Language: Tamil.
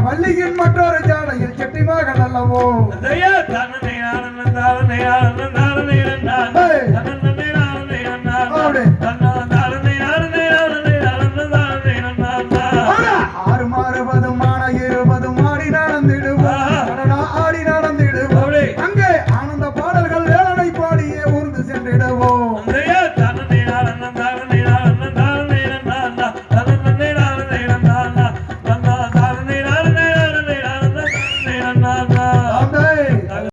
வள்ளியின் மற்றொரு ஜாடையில் செட்டி மகன் அல்லவோ ஆறு மாறுவதும் ஆன இருபதும் ஆடி நடந்திடுவோம் ஆடி நடந்திடுவோம் அங்கே ஆனந்த பாடல்கள் வேலனை பாடியே ஊர்ந்து சென்றிடுவோம்